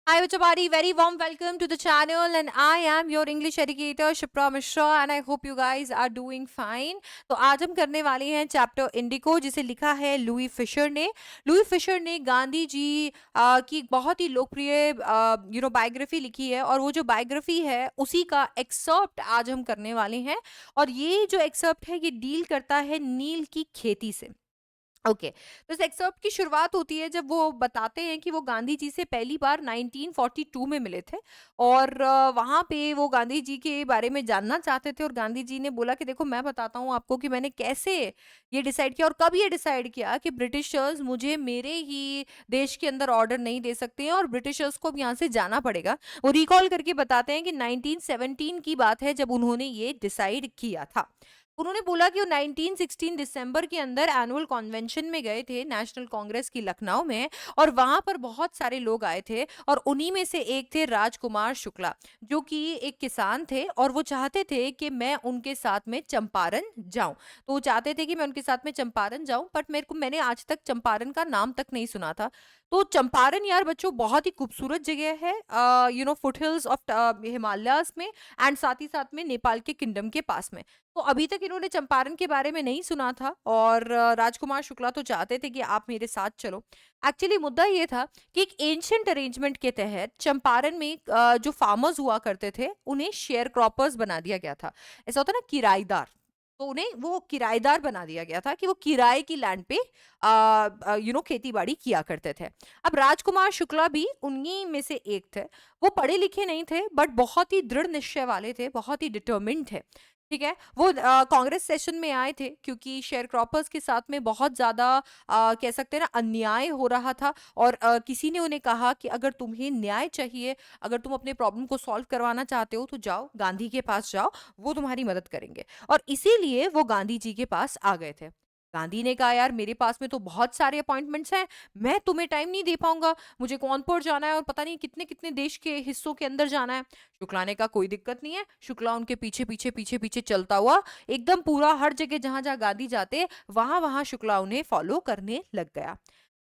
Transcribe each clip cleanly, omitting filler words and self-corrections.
Hi everybody, very warm welcome to the channel and I am your English educator Shipra Mishra and I hope you guys are doing fine. तो आज हम करने वाले हैं chapter इंडिको जिसे लिखा है लुई फिशर ने। लुई फिशर ने गांधी जी की बहुत ही लोकप्रिय बायोग्राफी लिखी है और वो जो बायोग्राफी है उसी का एक्सर्प्ट आज हम करने वाले हैं। और ये जो एक्सर्प्ट है ये डील करता है नील की खेती से। ओके तो इस एक्सर्प्ट की शुरुआत होती है जब वो बताते हैं कि वो गांधी जी से पहली बार 1942 में मिले थे और वहाँ पे वो गांधी जी के बारे में जानना चाहते थे और गांधी जी ने बोला कि देखो मैं बताता हूँ आपको कि मैंने कैसे ये डिसाइड किया और कब ये डिसाइड किया कि ब्रिटिशर्स मुझे मेरे ही देश के अंदर ऑर्डर नहीं दे सकते हैं और ब्रिटिशर्स को अब यहाँ से जाना पड़ेगा। वो रिकॉल करके बताते हैं कि 1917 की बात है जब उन्होंने ये डिसाइड किया था। उन्होंने बोला कि वो 1916 दिसंबर के अंदर एनुअल कन्वेंशन में गए थे नेशनल कांग्रेस की लखनऊ में और वहां पर बहुत सारे लोग आए थे और उन्हीं में से एक थे राजकुमार शुक्ला जो कि एक किसान थे और वो चाहते थे कि मैं उनके साथ में चंपारण जाऊं। तो वो चाहते थे कि मैं उनके साथ में चंपारण जाऊं बट मैंने आज तक चंपारण का नाम तक नहीं सुना था। तो चंपारण यार बच्चों बहुत ही खूबसूरत जगह है फुटहिल्स ऑफ हिमालयाज में एंड साथ ही साथ में नेपाल के किंगडम के पास में। तो अभी तक इन्होंने चंपारण के बारे में नहीं सुना था और राजकुमार शुक्ला तो चाहते थे कि आप मेरे साथ चलो। एक्चुअली मुद्दा ये था कि एक एंशियंट अरेंजमेंट के तहत चंपारण में जो फार्मर्स हुआ करते थे उन्हें शेयर क्रॉपर्स बना दिया गया था। ऐसा होता है ना किराएदार। तो उन्हें वो किराएदार बना दिया गया था कि वो किराए की लैंड पे खेती बाड़ी किया करते थे। अब राजकुमार शुक्ला भी उन्हीं में से एक थे। वो पढ़े लिखे नहीं थे बट बहुत ही दृढ़ निश्चय वाले थे, बहुत ही डिटर्मिन्ड थे। ठीक है, वो कांग्रेस सेशन में आए थे क्योंकि शेयर क्रॉपर्स के साथ में बहुत ज्यादा कह सकते हैं ना अन्याय हो रहा था और किसी ने उन्हें कहा कि अगर तुम्हें न्याय चाहिए, अगर तुम अपने प्रॉब्लम को सॉल्व करवाना चाहते हो तो जाओ गांधी के पास जाओ, वो तुम्हारी मदद करेंगे। और इसीलिए वो गांधी जी के पास आ गए थे। गांधी ने कहा यार मेरे पास में तो बहुत सारे अपॉइंटमेंट्स हैं, मैं तुम्हें टाइम नहीं दे पाऊंगा, मुझे कानपुर जाना है और पता नहीं कितने कितने देश के हिस्सों के अंदर जाना है। शुक्ला ने कहा कोई दिक्कत नहीं है। शुक्ला उनके पीछे पीछे पीछे पीछे चलता हुआ एकदम पूरा हर जगह जहां जहां गांधी जाते वहां वहां शुक्ला उन्हें फॉलो करने लग गया।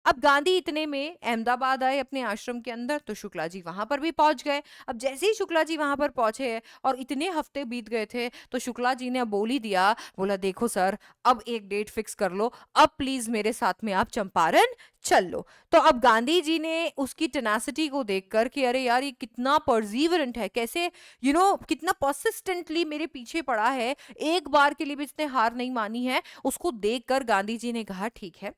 अब गांधी इतने में अहमदाबाद आए अपने आश्रम के अंदर तो शुक्ला जी वहां पर भी पहुंच गए। अब जैसे ही शुक्ला जी वहां पर पहुंचे और इतने हफ्ते बीत गए थे तो शुक्ला जी ने अब बोल ही दिया, बोला देखो सर अब एक डेट फिक्स कर लो, अब प्लीज मेरे साथ में आप चंपारण चल लो। तो अब गांधी जी ने उसकी टेनासिटी को देखकर कि अरे यार ये कितना परजीवरेंट है, कैसे कितना परसिस्टेंटली मेरे पीछे पड़ा है, एक बार के लिए भी इसने हार नहीं मानी है, उसको देखकर गांधी जी ने कहा ठीक है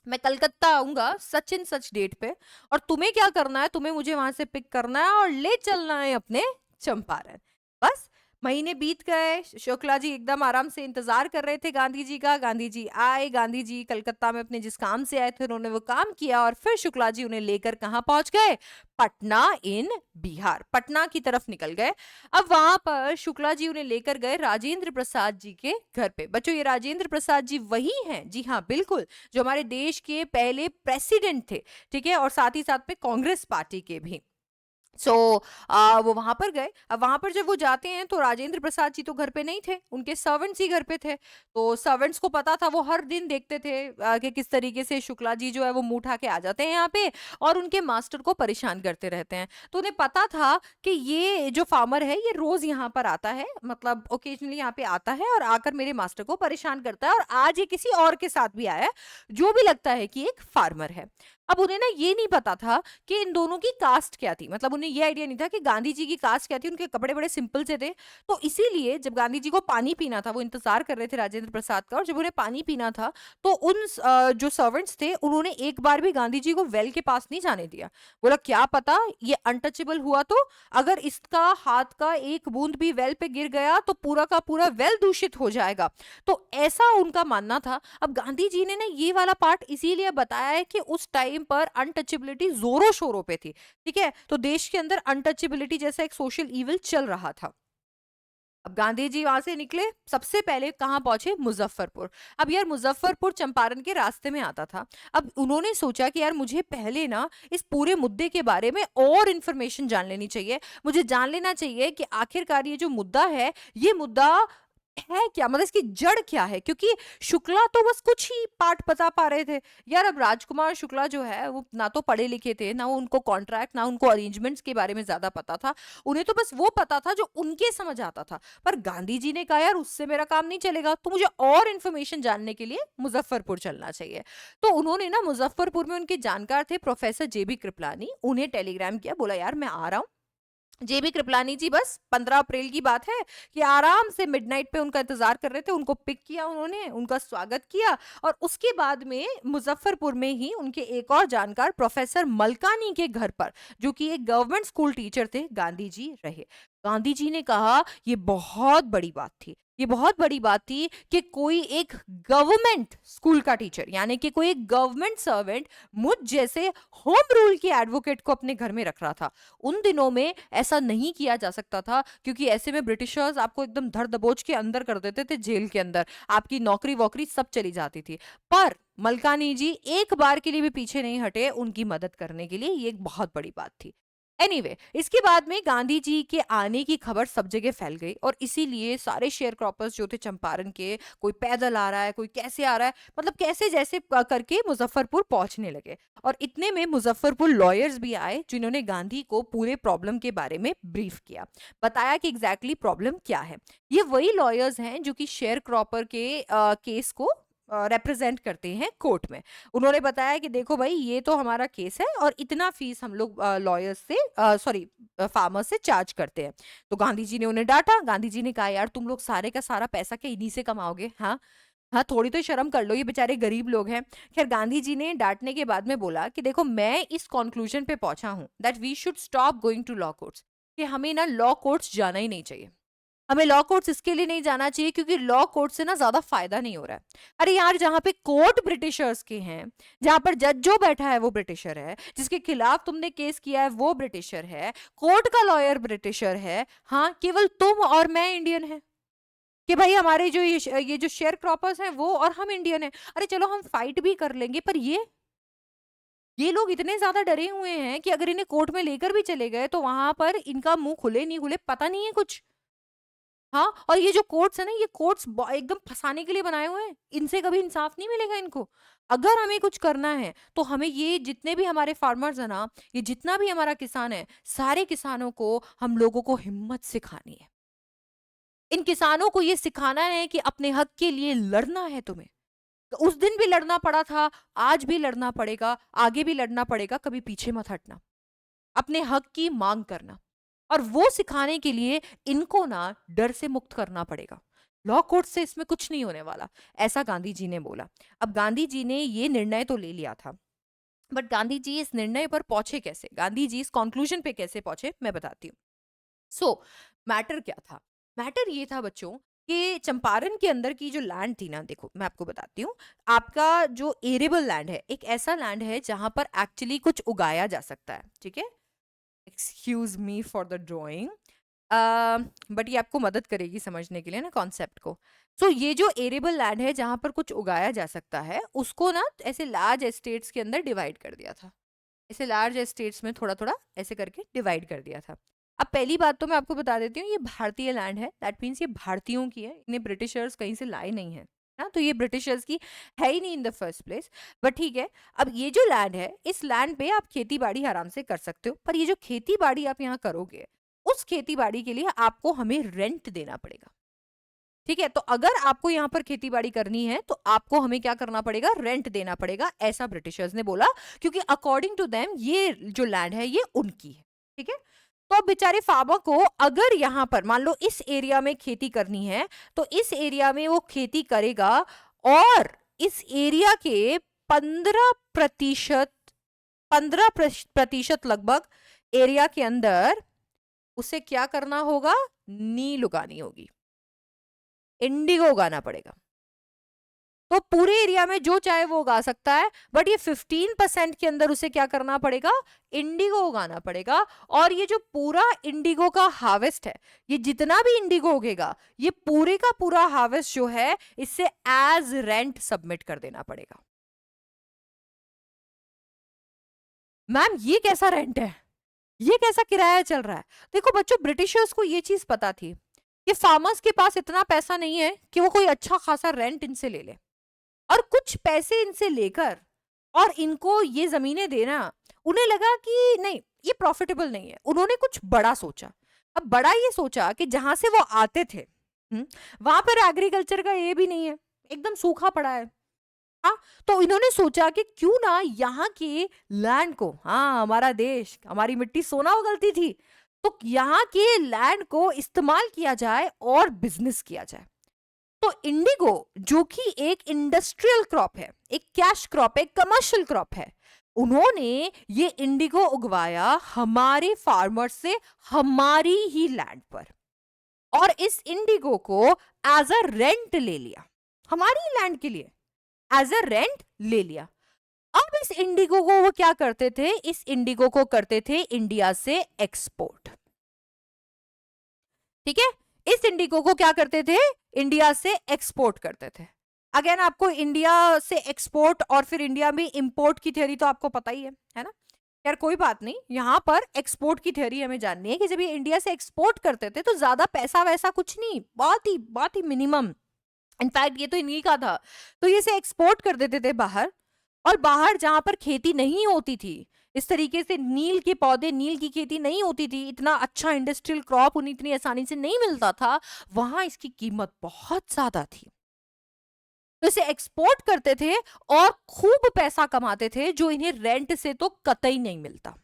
मैं कलकत्ता आऊंगा सच इन सच डेट पे और तुम्हें क्या करना है, तुम्हें मुझे वहां से पिक करना है और ले चलना है अपने चंपारण। बस महीने बीत गए, शुक्ला जी एकदम आराम से इंतजार कर रहे थे गांधी जी का। गांधी जी आए, गांधी जी कलकत्ता में अपने जिस काम से आए थे उन्होंने वो काम किया और फिर शुक्ला जी उन्हें लेकर कहाँ पहुंच गए, पटना इन बिहार, पटना की तरफ निकल गए। अब वहां पर शुक्ला जी उन्हें लेकर गए राजेंद्र प्रसाद जी के घर पे। बच्चों ये राजेंद्र प्रसाद जी वही हैं, जी हाँ बिल्कुल, जो हमारे देश के पहले प्रेसिडेंट थे। ठीक है, और साथ ही साथ में कांग्रेस पार्टी के भी। सो वो वहां पर गए। अब वहां पर जब वो जाते हैं तो राजेंद्र प्रसाद जी तो घर पे नहीं थे, उनके सर्वेंट्स ही घर पे थे। तो सर्वेंट्स को पता था, वो हर दिन देखते थे कि किस तरीके से शुक्ला जी जो है वो मुंह उठा के आ जाते हैं यहाँ पे और उनके मास्टर को परेशान करते रहते हैं। तो उन्हें पता था कि ये जो फार्मर है ये रोज यहाँ पर आता है, मतलब ओकेजनली यहाँ पे आता है और आकर मेरे मास्टर को परेशान करता है और आज ये किसी और के साथ भी आया है जो भी लगता है कि एक फार्मर है। अब उन्हें ना ये नहीं पता था कि इन दोनों की कास्ट क्या थी, मतलब उन्हें ये आइडिया नहीं था कि गांधी जी की कास्ट क्या थी। उनके कपड़े बड़े सिंपल से थे। तो इसीलिए जब गांधी जी को पानी पीना था, वो इंतजार कर रहे थे राजेंद्र प्रसाद का, और जब उन्हें पानी पीना था तो उन जो सर्वेंट्स थे उन्होंने एक बार भी गांधी जी को वेल के पास नहीं जाने दिया। बोला क्या पता ये अनटचेबल हुआ तो, अगर इसका हाथ का एक बूंद भी वेल पे गिर गया तो पूरा का पूरा वेल दूषित हो जाएगा। तो ऐसा उनका मानना था। अब गांधी जी ने ना ये वाला पार्ट इसीलिए बताया है कि उस टाइम पर अनटचेबिलिटी जोरों शोरों पे थी। ठीक है, तो देश के अंदर अनटचेबिलिटी जैसा एक सोशल इविल चल रहा था। अब गांधी जी वहां से निकले, सबसे पहले कहाँ पहुंचे, मुजफ्फरपुर। अब यार मुजफ्फरपुर चंपारण के रास्ते में आता था। अब उन्होंने सोचा कि यार मुझे पहले ना इस पूरे मुद्दे के बारे में और इंफॉर्मेशन जान लेनी चाहिए, मुझे जान लेना चाहिए कि आखिरकार ये जो मुद्दा है ये मुद्दा है क्या, मतलब इसकी जड़ क्या है, क्योंकि शुक्ला तो बस कुछ ही पार्ट बता पा रहे थे यार। अब राजकुमार शुक्ला जो है वो ना तो पढ़े लिखे थे, ना वो उनको कॉन्ट्रैक्ट, ना उनको अरेंजमेंट्स के बारे में ज्यादा पता था। उन्हें तो बस वो पता था जो उनके समझ आता था। पर गांधी जी ने कहा यार उससे मेरा काम नहीं चलेगा, तो मुझे और इन्फॉर्मेशन जानने के लिए मुजफ्फरपुर चलना चाहिए। तो उन्होंने ना मुजफ्फरपुर में उनके जानकार थे प्रोफेसर जेबी कृपलानी, उन्हें टेलीग्राम किया, बोला यार मैं आ रहा हूँ। जेबी कृपलानी जी बस 15 अप्रैल की बात है कि आराम से मिडनाइट पे उनका इंतजार कर रहे थे, उनको पिक किया, उन्होंने उनका स्वागत किया। और उसके बाद में मुजफ्फरपुर में ही उनके एक और जानकार प्रोफेसर मलकानी के घर पर, जो कि एक गवर्नमेंट स्कूल टीचर थे, गांधी जी रहे। गांधी जी ने कहा ये बहुत बड़ी बात थी, ये बहुत बड़ी बात थी कि कोई एक गवर्नमेंट स्कूल का टीचर, यानी कि कोई एक गवर्नमेंट सर्वेंट मुझ जैसे होम रूल के एडवोकेट को अपने घर में रख रहा था। उन दिनों में ऐसा नहीं किया जा सकता था, क्योंकि ऐसे में ब्रिटिशर्स आपको एकदम धर दबोच के अंदर कर देते थे, जेल के अंदर आपकी नौकरी वोकरी सब चली जाती थी। पर मलकानी जी एक बार के लिए भी पीछे नहीं हटे उनकी मदद करने के लिए, ये एक बहुत बड़ी बात थी। एनीवे इसके बाद में गांधी जी के आने की खबर सब जगह फैल गई, और इसीलिए सारे शेयर क्रॉपर्स जो थे चंपारण के, कोई पैदल आ रहा है, कोई कैसे आ रहा है, मतलब कैसे जैसे करके मुजफ्फरपुर पहुंचने लगे। और इतने में मुजफ्फरपुर लॉयर्स भी आए, जिन्होंने गांधी को पूरे प्रॉब्लम के बारे में ब्रीफ किया, बताया कि एग्जैक्टली प्रॉब्लम क्या है। ये वही लॉयर्स हैं जो कि शेयर क्रॉपर के केस को रिप्रेजेंट करते हैं कोर्ट में। उन्होंने बताया कि देखो भाई ये तो हमारा केस है, और इतना फीस हम लोग लॉयर्स से, सॉरी फार्मर से चार्ज करते हैं। तो गांधी जी ने उन्हें डांटा। गांधी जी ने कहा यार तुम लोग सारे का सारा पैसा क्या इन्हीं से कमाओगे, हाँ हाँ, थोड़ी तो शर्म कर लो, ये बेचारे गरीब लोग हैं। खैर गांधी जी ने डांटने के बाद में बोला कि देखो मैं इस कंक्लूजन पे पहुंचा हूं that we should stop going to law courts, कि हमें ना लॉ कोर्ट्स जाना ही नहीं चाहिए। हमें लॉ कोर्ट्स इसके लिए नहीं जाना चाहिए क्योंकि लॉ कोर्ट से ना ज्यादा फायदा नहीं हो रहा है। अरे यार जहां पे कोर्ट ब्रिटिशर्स के हैं, जहां पर जज जो बैठा है वो ब्रिटिशर है, जिसके खिलाफ तुमने केस किया है वो ब्रिटिशर है, कोर्ट का लॉयर ब्रिटिशर है, हाँ केवल तुम और मैं इंडियन है, कि भाई हमारे जो ये जो शेयर क्रॉपर्स हैं वो और हम इंडियन है। अरे चलो हम फाइट भी कर लेंगे, पर ये लोग इतने ज्यादा डरे हुए हैं कि अगर इन्हें कोर्ट में लेकर भी चले गए तो वहां पर इनका मुंह खुले नहीं खुले पता नहीं है कुछ। हाँ, और ये जो कोर्ट्स है ना, ये कोर्ट्स एकदम फंसाने के लिए बनाए हुए हैं, इनसे कभी इंसाफ नहीं मिलेगा इनको। अगर हमें कुछ करना है तो हमें ये जितने भी हमारे फार्मर्स है ना, ये जितना भी हमारा किसान है, सारे किसानों को हम लोगों को हिम्मत सिखानी है। इन किसानों को ये सिखाना है कि अपने हक के लिए लड़ना है तुम्हें। तो उस दिन भी लड़ना पड़ा था, आज भी लड़ना पड़ेगा, आगे भी लड़ना पड़ेगा, कभी पीछे मत हटना, अपने हक की मांग करना। और वो सिखाने के लिए इनको ना डर से मुक्त करना पड़ेगा। लॉ कोर्ट से इसमें कुछ नहीं होने वाला, ऐसा गांधी जी ने बोला। अब गांधी जी ने ये निर्णय तो ले लिया था, बट गांधी जी इस निर्णय पर पहुंचे कैसे, गांधी जी इस कंक्लूजन पे कैसे पहुंचे, मैं बताती हूँ। सो मैटर क्या था? मैटर ये था बच्चों कि चंपारण के अंदर की जो लैंड थी ना, देखो मैं आपको बताती हूँ। आपका जो एरेबल लैंड है, एक ऐसा लैंड है जहां पर एक्चुअली कुछ उगाया जा सकता है, ठीक है। Excuse me for the drawing, but ये आपको मदद करेगी समझने के लिए ना कॉन्सेप्ट को। सो ये जो एरेबल लैंड है जहां पर कुछ उगाया जा सकता है, उसको ना ऐसे लार्ज एस्टेट्स के अंदर डिवाइड कर दिया था। ऐसे लार्ज एस्टेट्स में थोड़ा थोड़ा ऐसे करके डिवाइड कर दिया था। अब पहली बात तो मैं आपको बता देती हूँ, ये भारतीय लैंड है, दैट मीन्स ये भारतीयों की है, इन्हें ब्रिटिशर्स कहीं से लाए नहीं है ना, तो ये ब्रिटिशर्स की है ही नहीं in the first place. But ठीक है, अब ये जो लैंड है, इस लैंड पे आप खेती बाड़ी आराम से कर सकते हो, पर ये जो खेती बाड़ी आप यहाँ करोगे, उस खेती बाड़ी के लिए आपको हमें रेंट देना पड़ेगा, ठीक है। तो अगर आपको यहाँ पर खेती बाड़ी करनी है तो आपको हमें क्या करना पड़ेगा, रेंट देना पड़ेगा, ऐसा ब्रिटिशर्स ने बोला, क्योंकि अकॉर्डिंग टू देम ये जो लैंड है ये उनकी है, ठीक है। तो अब बेचारे फार्मर को अगर यहाँ पर मान लो इस एरिया में खेती करनी है, तो इस एरिया में वो खेती करेगा, और इस एरिया के 15%, 15% लगभग एरिया के अंदर उसे क्या करना होगा, नील उगानी होगी, इंडिगो उगाना पड़ेगा। तो पूरे एरिया में जो चाहे वो उगा सकता है, बट ये 15% के अंदर उसे क्या करना पड़ेगा, इंडिगो उगाना पड़ेगा। और ये जो पूरा इंडिगो का हार्वेस्ट है, ये जितना भी इंडिगो उगेगा, ये पूरे का पूरा हार्वेस्ट जो है, इससे एज रेंट सबमिट कर देना पड़ेगा। मैम ये कैसा रेंट है, ये कैसा किराया चल रहा है? देखो बच्चों, ब्रिटिशर्स को ये चीज पता थी कि फार्मर्स के पास इतना पैसा नहीं है कि वो कोई अच्छा खासा रेंट इनसे ले ले, और कुछ पैसे इनसे लेकर और इनको ये जमीनें देना, उन्हें लगा कि नहीं, ये प्रॉफिटेबल नहीं है। उन्होंने कुछ बड़ा सोचा। अब बड़ा ये सोचा कि जहां से वो आते थे, वहां पर एग्रीकल्चर का ये भी नहीं है, एकदम सूखा पड़ा है। हाँ, तो इन्होंने सोचा कि क्यों ना यहाँ के लैंड को, हाँ हमारा देश, हमारी मिट्टी सोना उगलती थी, तो यहाँ के लैंड को इस्तेमाल किया जाए और बिजनेस किया जाए। तो इंडिगो जो कि एक इंडस्ट्रियल क्रॉप है, एक कैश क्रॉप है, कमर्शियल क्रॉप है, उन्होंने ये इंडिगो उगवाया हमारे फार्मर से, हमारी ही लैंड पर, और इस इंडिगो को एज अ रेंट ले लिया, हमारी लैंड के लिए एज अ रेंट ले लिया। अब इस इंडिगो को वो क्या करते थे, इस इंडिगो को करते थे इंडिया से एक्सपोर्ट। ठीक है, इस इंडिगो को क्या करते थे, इंडिया से एक्सपोर्ट करते थे। अगेन आपको इंडिया से एक्सपोर्ट और फिर इंडिया में इंपोर्ट की थ्योरी तो आपको पता ही है ना। यार कोई बात नहीं, यहाँ पर एक्सपोर्ट की थ्योरी हमें जाननी है कि जब ये इंडिया से एक्सपोर्ट करते थे तो ज्यादा पैसा वैसा कुछ नहीं, बहुत ही मिनिमम, इनफैक्ट ये तो इन्हीं का था, तो ये से एक्सपोर्ट कर देते थे बाहर। और बाहर जहां पर खेती नहीं होती थी, इस तरीके से नील के पौधे, नील की खेती नहीं होती थी, इतना अच्छा इंडस्ट्रियल क्रॉप उन्हें इतनी आसानी से नहीं मिलता था, वहां इसकी कीमत बहुत ज्यादा थी, तो इसे एक्सपोर्ट करते थे और खूब पैसा कमाते थे, जो इन्हें रेंट से तो कतई नहीं मिलता।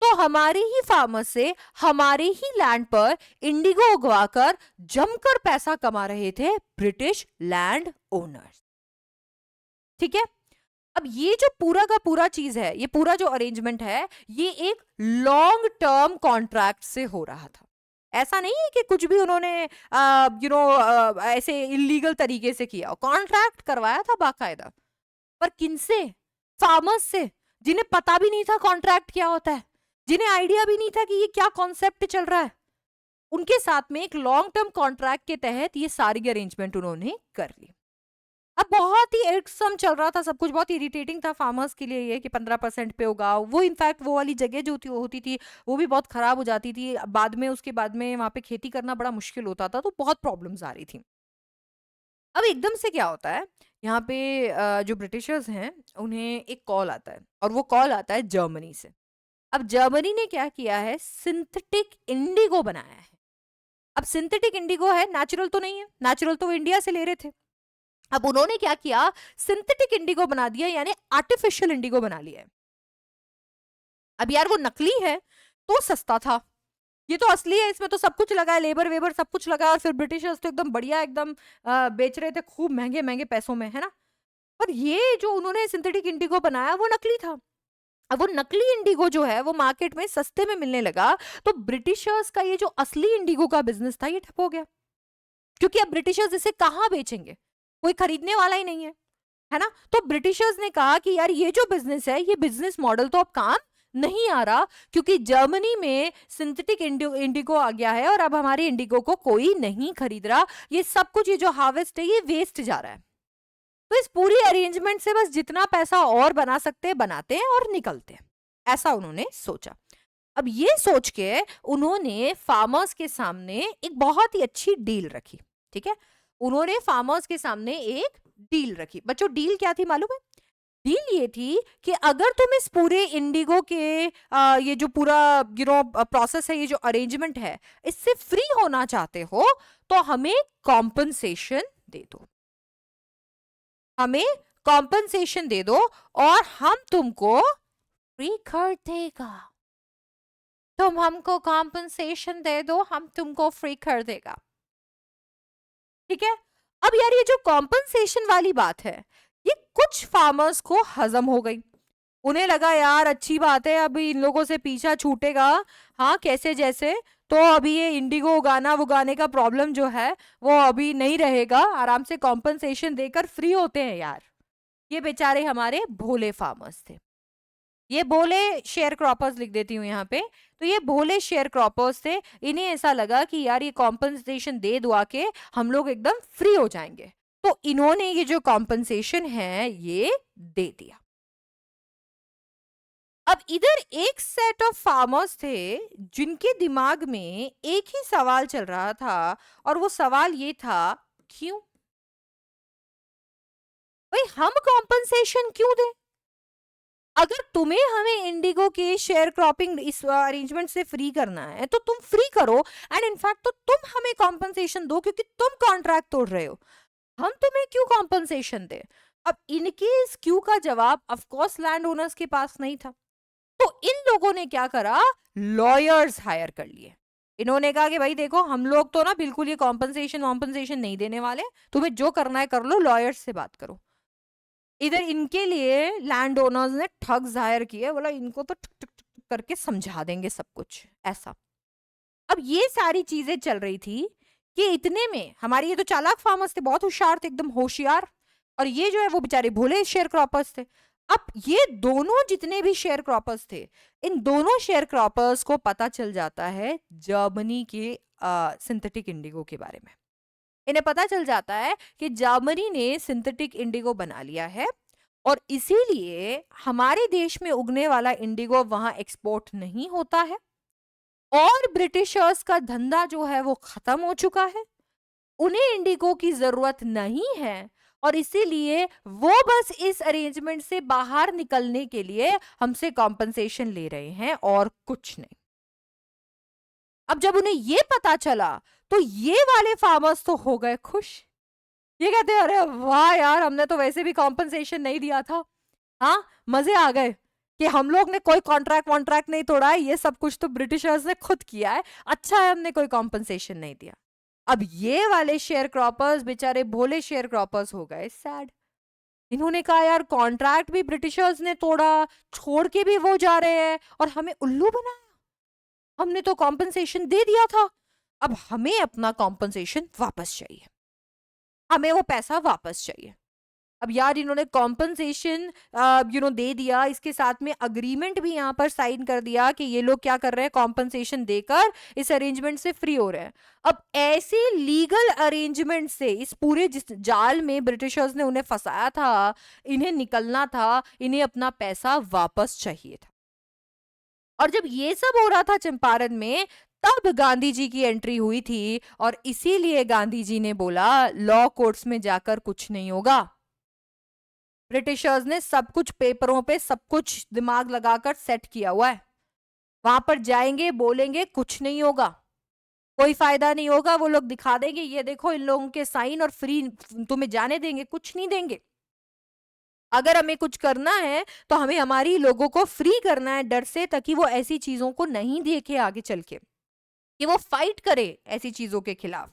तो हमारे ही फार्मर से हमारे ही लैंड पर इंडिगो उगवाकर जमकर पैसा कमा रहे थे ब्रिटिश लैंड ओनर्स। ठीक है, अब ये जो पूरा का पूरा चीज है, ये पूरा जो अरेंजमेंट है, ये एक लॉन्ग टर्म कॉन्ट्रैक्ट से हो रहा था। ऐसा नहीं है कि कुछ भी उन्होंने ऐसे इलीगल तरीके से किया, कॉन्ट्रैक्ट करवाया था बाकायदा। पर किनसे, फार्मर्स से, जिन्हें पता भी नहीं था कॉन्ट्रैक्ट क्या होता है, जिन्हें आइडिया भी नहीं था कि ये क्या कॉन्सेप्ट चल रहा है, उनके साथ में एक लॉन्ग टर्म कॉन्ट्रैक्ट के तहत ये सारी अरेंजमेंट उन्होंने कर ली। अब बहुत ही इर्कसम चल रहा था सब कुछ, बहुत इरिटेटिंग था फार्मर्स के लिए ये कि 15% पे उगाओ। वो इनफैक्ट वो वाली जगह जो होती थी वो भी बहुत खराब हो जाती थी बाद में, उसके बाद में वहां पे खेती करना बड़ा मुश्किल होता था, तो बहुत प्रॉब्लम्स आ रही थी। अब एकदम से क्या होता है, यहाँ पे जो ब्रिटिशर्स हैं उन्हें एक कॉल आता है, और वो कॉल आता है जर्मनी से। अब जर्मनी ने क्या किया है, सिंथेटिक इंडिगो बनाया है। अब सिंथेटिक इंडिगो है, नेचुरल तो नहीं है, नेचुरल तो वो इंडिया से ले रहे थे। अब उन्होंने क्या किया, सिंथेटिक इंडिगो बना दिया, यानी आर्टिफिशियल इंडिगो बना लिया है। अब यार वो नकली है तो सस्ता था, ये तो असली है, इसमें तो सब कुछ लगा है, लेबर वेबर सब कुछ लगा है, और फिर ब्रिटिशर्स तो एकदम बढ़िया, एकदम बेच रहे थे खूब महंगे महंगे पैसों में, है ना। पर ये जो उन्होंने सिंथेटिक इंडिगो बनाया वो नकली था। अब वो नकली इंडिगो जो है वो मार्केट में सस्ते में मिलने लगा, तो ब्रिटिशर्स का ये जो असली इंडिगो का बिजनेस था ये ठप हो गया, क्योंकि अब ब्रिटिशर्स इसे कहाँ बेचेंगे, कोई खरीदने वाला ही नहीं है ना। तो ब्रिटिशर्स ने कहा कि यार ये जो बिजनेस है, ये बिजनेस मॉडल तो अब काम नहीं आ रहा, क्योंकि जर्मनी में सिंथेटिक इंडिगो आ गया है और अब हमारे इंडिगो को कोई नहीं खरीद रहा, ये सब कुछ, ये जो हार्वेस्ट है ये वेस्ट जा रहा है। तो इस पूरी अरेंजमेंट से बस जितना पैसा और बना सकते हैं बनाते हैं और निकलते हैं, ऐसा उन्होंने सोचा। अब ये सोच के उन्होंने फार्मर्स के सामने एक बहुत ही अच्छी डील रखी। ठीक है, उन्होंने फार्मर्स के सामने एक डील रखी। बच्चों डील क्या थी मालूम है, डील ये थी कि अगर तुम इस पूरे इंडिगो के ये जो पूरा प्रोसेस है, ये जो अरेंजमेंट है, इससे फ्री होना चाहते हो तो हमें कॉम्पनसेशन दे दो, हमें कॉम्पनसेशन दे दो और हम तुमको फ्री कर देगा। तुम हमको कॉम्पनसेशन दे दो, हम तुमको फ्री कर देगा। ठीक है, अब यार ये जो कॉम्पनसेशन वाली बात है, ये कुछ फार्मर्स को हजम हो गई। उन्हें लगा यार अच्छी बात है, अभी इन लोगों से पीछा छूटेगा, हाँ कैसे जैसे, तो अभी ये इंडिगो उगाने का प्रॉब्लम जो है वो अभी नहीं रहेगा, आराम से कॉम्पनसेशन देकर फ्री होते हैं यार। ये बेचारे हमारे भोले फार्मर्स थे, ये भोले शेयर क्रॉपर्स लिख देती हूँ यहाँ पे, तो ये भोले शेयर क्रॉपर्स थे। इन्हें ऐसा लगा कि यार ये कॉम्पनसेशन दे दुआ के हम लोग एकदम फ्री हो जाएंगे, तो इन्होंने ये जो कॉम्पनसेशन है ये दे दिया। अब इधर एक सेट ऑफ फार्मर्स थे जिनके दिमाग में एक ही सवाल चल रहा था, और वो सवाल ये था, क्यों भाई हम कॉम्पनसेशन क्यों दें? अगर तुम्हें हमें इंडिगो के शेयर क्रॉपिंग इस अरेंजमेंट से फ्री करना है तो तुम फ्री करो, एंड इनफैक्ट तो तुम हमें कॉम्पनसेशन दो क्योंकि तुम कॉन्ट्रैक्ट तोड़ रहे हो, हम तुम्हें क्यों कॉम्पनसेशन दे? अब इनके इस क्यों का जवाब ऑफ कोर्स लैंड ओनर्स के पास नहीं था, तो इन लोगों ने क्या करा, लॉयर्स हायर कर लिए। इन्होंने कहा कि भाई देखो हम लोग तो ना बिल्कुल ये कॉम्पनसेशन वॉम्पनसेशन नहीं देने वाले, तुम्हें जो करना है कर लो, लॉयर्स से बात करो। इधर इनके लिए लैंड ओनर्स ने ठग्स हायर किए, बोला इनको तो ठक ठक ठक करके समझा देंगे सब कुछ ऐसा। अब ये सारी चीजें चल रही थी कि इतने में हमारे ये तो चालाक फार्मर्स थे, बहुत होशियार थे, एकदम होशियार, और ये जो है वो बेचारे भोले शेयर क्रॉपर्स थे। अब ये दोनों जितने भी शेयर क्रॉपर्स थे, इन दोनों शेयर क्रॉपर्स को पता चल जाता है जर्मनी के सिंथेटिक इंडिगो के बारे में। इन्हें पता चल जाता है कि जर्मनी ने सिंथेटिक इंडिगो बना लिया है, और इसीलिए हमारे देश में उगने वाला इंडिगो वहां एक्सपोर्ट नहीं होता है, और ब्रिटिशर्स का धंधा जो है वो खत्म हो चुका है, उन्हें इंडिगो की जरूरत नहीं है, और इसीलिए वो बस इस अरेंजमेंट से बाहर निकलने के लिए हमसे कॉम्पनसेशन ले रहे हैं और कुछ नहीं। अब जब उन्हें ये पता चला तो ये वाले फार्मर्स तो हो गए खुश। ये कहते हैं अरे वाह यार, हमने तो वैसे भी कॉम्पनसेशन नहीं दिया था, हाँ मजे आ गए कि हम लोग ने कोई कॉन्ट्रैक्ट वॉन्ट्रैक्ट नहीं तोड़ा है, ये सब कुछ तो ब्रिटिशर्स ने खुद किया है, अच्छा है हमने कोई कॉम्पनसेशन नहीं दिया। अब ये वाले शेयर क्रॉपर्स बेचारे भोले शेयर क्रॉपर्स हो गए सैड। इन्होंने कहा यार कॉन्ट्रैक्ट भी ब्रिटिशर्स ने तोड़ा, छोड़ के भी वो जा रहे हैं और हमें उल्लू बनाया, हमने तो कॉम्पनसेशन दे दिया था, अब हमें अपना कॉम्पनसेशन वापस चाहिए, हमें वो पैसा वापस चाहिए। अब यार इन्होंने कॉम्पनसेशन दे दिया, इसके साथ में अग्रीमेंट भी यहाँ पर साइन कर दिया कि ये लोग क्या कर रहे हैं, कॉम्पनसेशन देकर इस अरेंजमेंट से फ्री हो रहे हैं। अब ऐसे लीगल अरेंजमेंट से इस पूरे जिस जाल में ब्रिटिशर्स ने उन्हें फंसाया था, इन्हें निकलना था, इन्हें अपना पैसा वापस चाहिए था। और जब ये सब हो रहा था चंपारण में, तब गांधी जी की एंट्री हुई थी, और इसीलिए गांधी जी ने बोला लॉ कोर्ट्स में जाकर कुछ नहीं होगा। ब्रिटिशर्स ने सब कुछ पेपरों पे सब कुछ दिमाग लगाकर सेट किया हुआ है, वहां पर जाएंगे बोलेंगे कुछ नहीं होगा, कोई फायदा नहीं होगा, वो लोग दिखा देंगे ये देखो इन लोगों के साइन और फ्री तुम्हें जाने देंगे, कुछ नहीं देंगे। अगर हमें कुछ करना है तो हमें हमारी लोगों को फ्री करना है डर से, ताकि वो ऐसी चीजों को नहीं देखे आगे चल के, कि वो फाइट करे ऐसी चीजों के खिलाफ।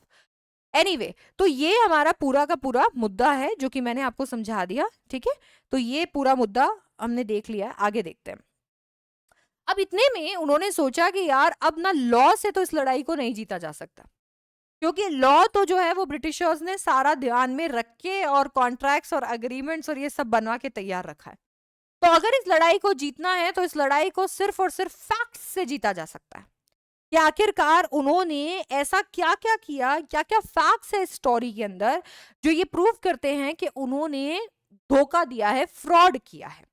एनीवे तो ये हमारा पूरा का पूरा मुद्दा है जो कि मैंने आपको समझा दिया, ठीक है। तो ये पूरा मुद्दा हमने देख लिया है, आगे देखते हैं। अब इतने में उन्होंने सोचा कि यार अब ना लॉ से तो इस लड़ाई को नहीं जीता जा सकता, क्योंकि लॉ तो जो है वो ब्रिटिशर्स ने सारा ध्यान में रख के और कॉन्ट्रैक्ट्स और अग्रीमेंट्स और ये सब बनवा के तैयार रखा है। तो अगर इस लड़ाई को जीतना है तो इस लड़ाई को सिर्फ और सिर्फ फैक्ट्स से जीता जा सकता है, कि आखिरकार उन्होंने ऐसा क्या क्या किया, क्या क्या फैक्ट्स है स्टोरी के अंदर जो ये प्रूव करते हैं कि उन्होंने धोखा दिया है, फ्रॉड किया है।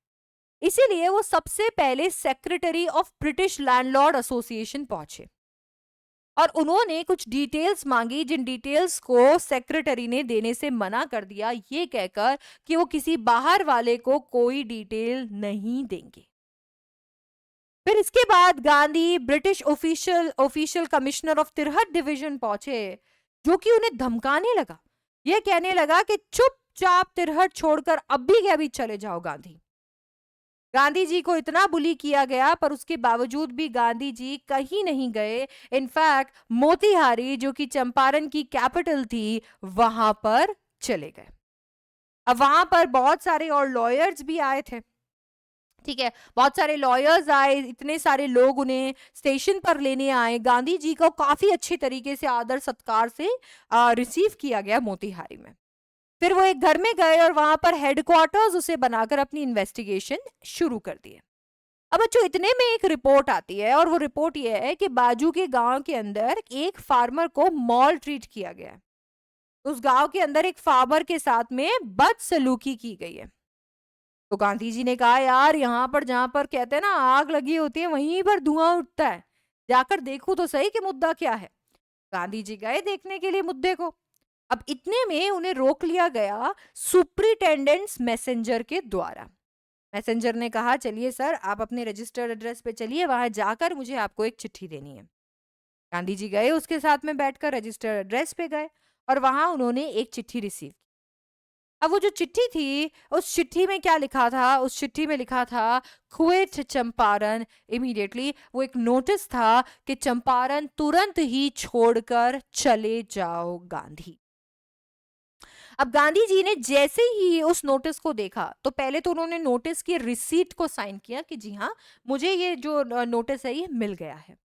इसीलिए वो सबसे पहले secretary of British landlord association पहुंचे, और उन्होंने कुछ डिटेल्स मांगी, जिन डिटेल्स को सेक्रेटरी ने देने से मना कर दिया, ये कहकर कि वो किसी बाहर वाले को कोई डिटेल नहीं देंगे। फिर इसके बाद Gandhi British official commissioner of Tirhut division पहुंचे, जो कि उन्हें धमकाने लगा, ये कहने लगा कि चुपचाप तिरहट छोड़कर अभी के अभी चले जाओ गांधी। गांधी जी को इतना बुली किया गया, पर उसके बावजूद भी गांधी जी कहीं नहीं गए। इनफैक्ट मोतिहारी जो कि चंपारण की कैपिटल थी, वहां पर चले गए। अब वहां पर बहुत सारे और लॉयर्स भी आए थे, ठीक है, बहुत सारे लॉयर्स आए, इतने सारे लोग उन्हें स्टेशन पर लेने आए। गांधी जी को काफी अच्छे तरीके से आदर सत्कार से रिसीव किया गया मोतिहारी में। फिर वो एक घर में गए और वहां पर हेडक्वार्टर्स उसे बनाकर अपनी इन्वेस्टिगेशन शुरू कर दिए। अब बच्चों इतने में एक रिपोर्ट आती है, और वो रिपोर्ट ये है कि बाजू के गांव के अंदर एक फार्मर को मॉल ट्रीट किया गया है। उस गांव के अंदर एक फार्मर के साथ में बदसलूकी की गई है। तो गांधी जी ने कहा, यार यहाँ पर जहां पर कहते हैं ना आग लगी होती है वहीं पर धुआं उठता है, जाकर देखूं तो सही कि मुद्दा क्या है। गांधी जी गए देखने के लिए मुद्दे को। अब इतने में उन्हें रोक लिया गया सुप्रिटेंडेंट्स मैसेंजर के द्वारा। मैसेंजर ने कहा, चलिए सर, आप अपने रजिस्टर्ड एड्रेस पे चलिए, वहां जाकर मुझे आपको एक चिट्ठी देनी है। गांधी जी गए, उसके साथ में बैठकर रजिस्टर्ड एड्रेस पे गए और वहां उन्होंने एक चिट्ठी रिसीव। अब वो जो चिट्ठी थी, उस चिट्ठी में क्या लिखा था? उस चिट्ठी में लिखा था, क्विट चंपारण इमीडिएटली। वो एक नोटिस था कि चंपारण तुरंत ही छोड़कर चले जाओ गांधी। अब गांधी जी ने जैसे ही उस नोटिस को देखा तो पहले तो उन्होंने नोटिस की रिसीट को साइन किया कि जी हाँ, मुझे ये जो नोटिस है ये मिल गया है।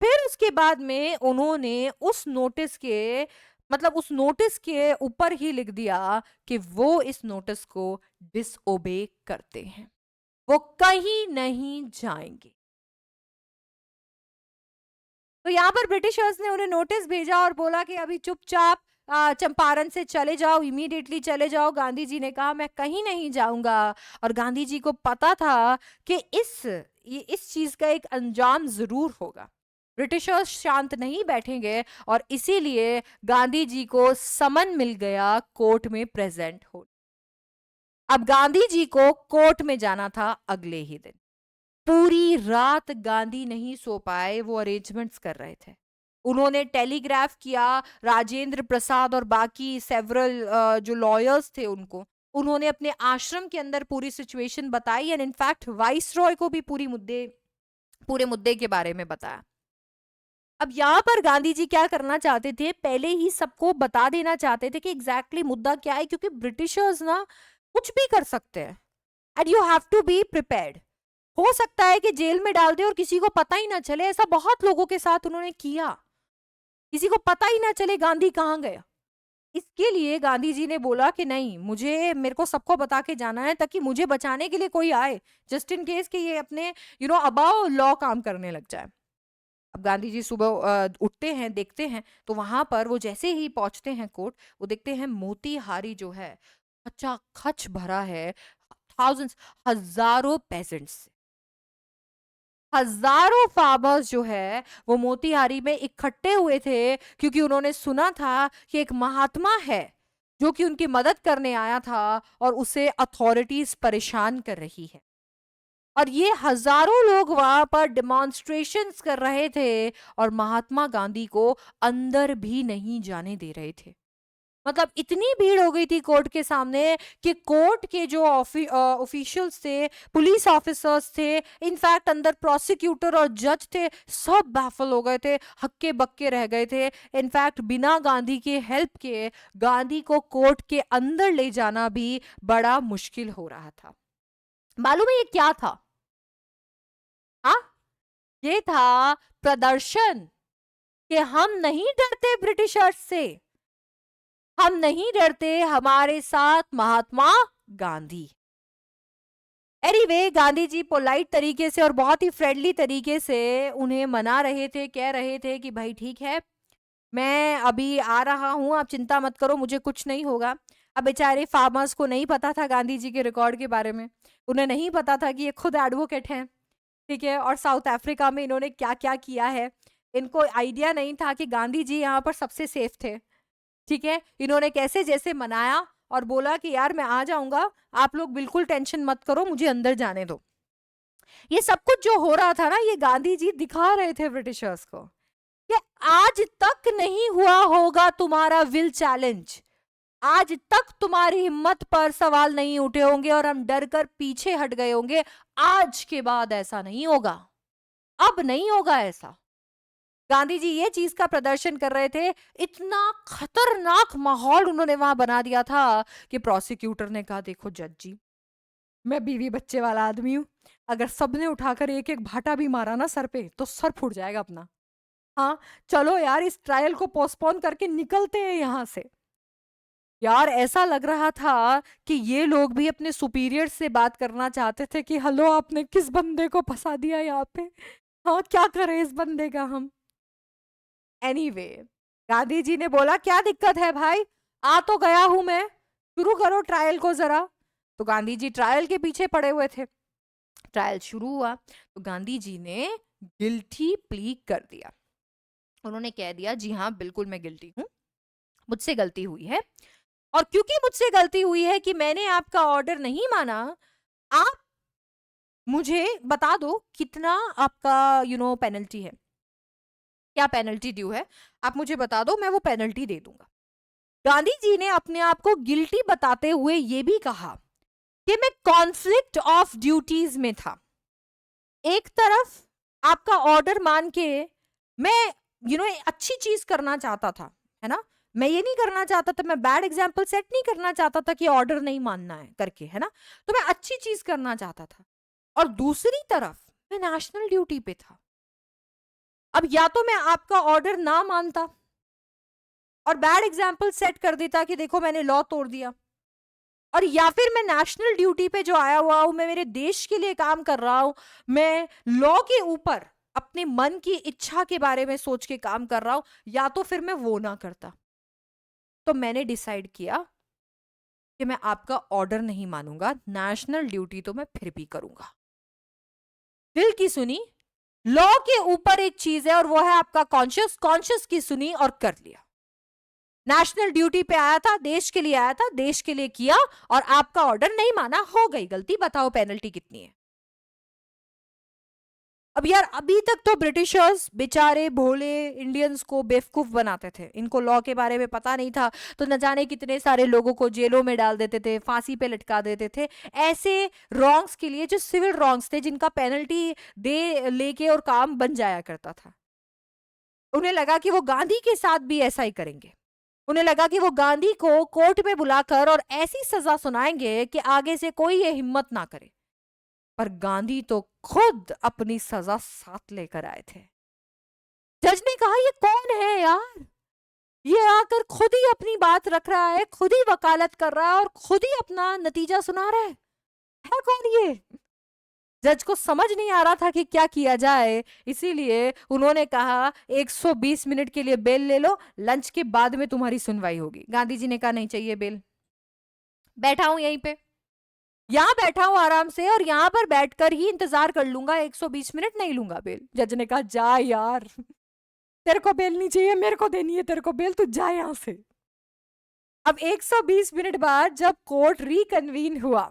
फिर उसके बाद में उन्होंने उस नोटिस के मतलब उस नोटिस के ऊपर ही लिख दिया कि वो इस नोटिस को डिसओबे करते हैं, वो कहीं नहीं जाएंगे। तो यहाँ पर ब्रिटिशर्स ने उन्हें नोटिस भेजा और बोला कि अभी चुपचाप चंपारण से चले जाओ, इमीडिएटली चले जाओ। गांधी जी ने कहा, मैं कहीं नहीं जाऊंगा। और गांधी जी को पता था कि इस चीज का एक अंजाम जरूर होगा, ब्रिटिशर्स शांत नहीं बैठेंगे, और इसीलिए गांधी जी को समन मिल गया कोर्ट में प्रेजेंट हो। अब गांधी जी को कोर्ट में जाना था अगले ही दिन। पूरी रात गांधी नहीं सो पाए, वो अरेंजमेंट्स कर रहे थे। उन्होंने टेलीग्राफ किया राजेंद्र प्रसाद और बाकी सेवरल जो लॉयर्स थे उनको, उन्होंने अपने आश्रम के अंदर पूरी सिचुएशन बताई एंड इनफैक्ट वाइस रॉय को भी पूरे मुद्दे के बारे में बताया। अब यहाँ पर गांधी जी क्या करना चाहते थे, पहले ही सबको बता देना चाहते थे कि एग्जैक्टली मुद्दा क्या है, क्योंकि ब्रिटिशर्स ना कुछ भी कर सकते हैं and you have to be prepared. हो सकता है कि जेल में डाल दे और किसी को पता ही ना चले, ऐसा बहुत लोगों के साथ उन्होंने किया, किसी को पता ही ना चले गांधी कहाँ गया। इसके लिए गांधी जी ने बोला कि नहीं, मेरे को सबको बता के जाना है ताकि मुझे बचाने के लिए कोई आए, जस्ट इन केस कि ये अपने अबाउ लॉ काम करने लग जाए। अब गांधी जी सुबह उठते हैं, देखते हैं तो वहां पर वो जैसे ही पहुंचते हैं कोर्ट, वो देखते हैं मोतीहारी जो है खचाखच भरा है, थाउजेंड्स, हजारों पेजेंट्स, हजारों फार्मर्स जो है वो मोतीहारी में इकट्ठे हुए थे, क्योंकि उन्होंने सुना था कि एक महात्मा है जो कि उनकी मदद करने आया था और उसे अथॉरिटीज परेशान कर रही है। और ये हजारों लोग वहां पर डिमॉन्स्ट्रेशंस कर रहे थे और महात्मा गांधी को अंदर भी नहीं जाने दे रहे थे। मतलब इतनी भीड़ हो गई थी कोर्ट के सामने कि कोर्ट के जो ऑफिशियल्स थे, पुलिस ऑफिसर्स थे, इनफैक्ट अंदर प्रोसिक्यूटर और जज थे, सब बाफल हो गए थे, हक्के बक्के रह गए थे। इनफैक्ट बिना गांधी के हेल्प के गांधी को कोर्ट के अंदर ले जाना भी बड़ा मुश्किल हो रहा था। मालूम है ये क्या था? हाँ, ये था प्रदर्शन कि हम नहीं डरते ब्रिटिशर्स से, हम नहीं डरते, हमारे साथ महात्मा गांधी। एनीवे, गांधी जी पोलाइट तरीके से और बहुत ही फ्रेंडली तरीके से उन्हें मना रहे थे, कह रहे थे कि भाई ठीक है, मैं अभी आ रहा हूं, आप चिंता मत करो, मुझे कुछ नहीं होगा। अब बेचारे फार्मर्स को नहीं पता था गांधी जी के रिकॉर्ड के बारे में, उन्हें नहीं पता था कि ये खुद एडवोकेट हैं, ठीक है, और साउथ अफ्रीका में इन्होंने क्या क्या किया है। इनको आइडिया नहीं था कि गांधी जी यहाँ पर सबसे सेफ थे, ठीक है। इन्होंने कैसे जैसे मनाया और बोला कि यार मैं आ जाऊंगा, आप लोग बिल्कुल टेंशन मत करो, मुझे अंदर जाने दो। ये सब कुछ जो हो रहा था ना, ये गांधी जी दिखा रहे थे ब्रिटिशर्स को कि आज तक नहीं हुआ होगा तुम्हारा विल चैलेंज, आज तक तुम्हारी हिम्मत पर सवाल नहीं उठे होंगे और हम डर कर पीछे हट गए होंगे। आज के बाद ऐसा नहीं होगा, अब नहीं होगा ऐसा। गांधी जी ये चीज का प्रदर्शन कर रहे थे, इतना खतरनाक माहौल उन्होंने वहां बना दिया था कि प्रोसिक्यूटर ने कहा, देखो जज जी, मैं बीवी बच्चे वाला आदमी हूं, अगर सबने उठाकर एक एक भाटा भी मारा ना सर पे तो सर फूट जाएगा अपना। हाँ, चलो यार, इस ट्रायल को पोस्टपोन करके निकलते हैं यहां से। यार ऐसा लग रहा था कि ये लोग भी अपने सुपीरियर से बात करना चाहते थे कि हेलो, आपने किस बंदे को फंसा दिया यहाँ पे, हाँ क्या करें इस बंदे का हम। एनीवे, गांधी जी ने बोला, क्या दिक्कत है भाई, आ तो गया हूं मैं, शुरू करो ट्रायल को जरा। तो गांधी जी ट्रायल के पीछे पड़े हुए थे। ट्रायल शुरू हुआ तो गांधी जी ने गिल्टी प्ली कर दिया। उन्होंने कह दिया जी हाँ बिल्कुल मैं गिल्टी हूँ, मुझसे गलती हुई है, और क्योंकि मुझसे गलती हुई है कि मैंने आपका ऑर्डर नहीं माना, आप मुझे बता दो कितना आपका पेनल्टी है, क्या पेनल्टी ड्यू है, आप मुझे बता दो, मैं वो पेनल्टी दे दूंगा। गांधी जी ने अपने आप को गिल्टी बताते हुए ये भी कहा कि मैं कॉन्फ्लिक्ट ऑफ ड्यूटीज में था। एक तरफ आपका ऑर्डर मान के मैं अच्छी चीज करना चाहता था, है ना, मैं ये नहीं करना चाहता था, मैं बैड एग्जाम्पल सेट नहीं करना चाहता था कि ऑर्डर नहीं मानना है करके, है ना, तो मैं अच्छी चीज करना चाहता था। और दूसरी तरफ मैं नेशनल ड्यूटी पे था। अब या तो मैं आपका ऑर्डर ना मानता और बैड एग्जाम्पल सेट कर देता कि देखो मैंने लॉ तोड़ दिया, और या फिर मैं नेशनल ड्यूटी पे जो आया हुआ हूं, मैं मेरे देश के लिए काम कर रहा हूं, मैं लॉ के ऊपर अपने मन की इच्छा के बारे में सोच के काम कर रहा हूं, या तो फिर मैं वो ना करता। तो मैंने डिसाइड किया कि मैं आपका ऑर्डर नहीं मानूंगा, नेशनल ड्यूटी तो मैं फिर भी करूंगा। दिल की सुनी, लॉ के ऊपर एक चीज है और वो है आपका कॉन्शियस, कॉन्शियस की सुनी और कर लिया। नेशनल ड्यूटी पे आया था, देश के लिए आया था, देश के लिए किया, और आपका ऑर्डर नहीं माना, हो गई गलती, बताओ पेनल्टी कितनी है। अब यार अभी तक तो ब्रिटिशर्स बेचारे भोले इंडियंस को बेवकूफ बनाते थे, इनको लॉ के बारे में पता नहीं था, तो न जाने कितने सारे लोगों को जेलों में डाल देते थे, फांसी पे लटका देते थे, ऐसे रॉन्ग्स के लिए जो सिविल रॉन्ग्स थे, जिनका पेनल्टी दे लेके और काम बन जाया करता था। उन्हें लगा कि वो गांधी के साथ भी ऐसा ही करेंगे। उन्हें लगा कि वो गांधी को कोर्ट में बुलाकर और ऐसी सजा सुनाएंगे कि आगे से कोई ये हिम्मत ना करे। पर गांधी तो खुद अपनी सजा साथ लेकर आए थे। जज ने कहा ये कौन है यार, ये आकर खुद ही अपनी बात रख रहा है, खुद ही वकालत कर रहा है और खुद ही अपना नतीजा सुना रहा है कौन ये। जज को समझ नहीं आ रहा था कि क्या किया जाए, इसीलिए उन्होंने कहा 120 मिनट के लिए बेल ले लो, लंच के बाद में तुम्हारी सुनवाई होगी। गांधी जी ने कहा नहीं चाहिए बेल, बैठा हूं यहीं पे, यहाँ बैठा हूं आराम से, और यहाँ पर बैठकर ही इंतजार कर लूंगा, 120 मिनट नहीं लूंगा बेल। जज ने कहा जा यार, तेरे को बेल नहीं चाहिए, मेरे को देनी है तेरे को बेल, तू जा यहां से। अब 120 मिनट बाद जब कोर्ट रिकन्वीन हुआ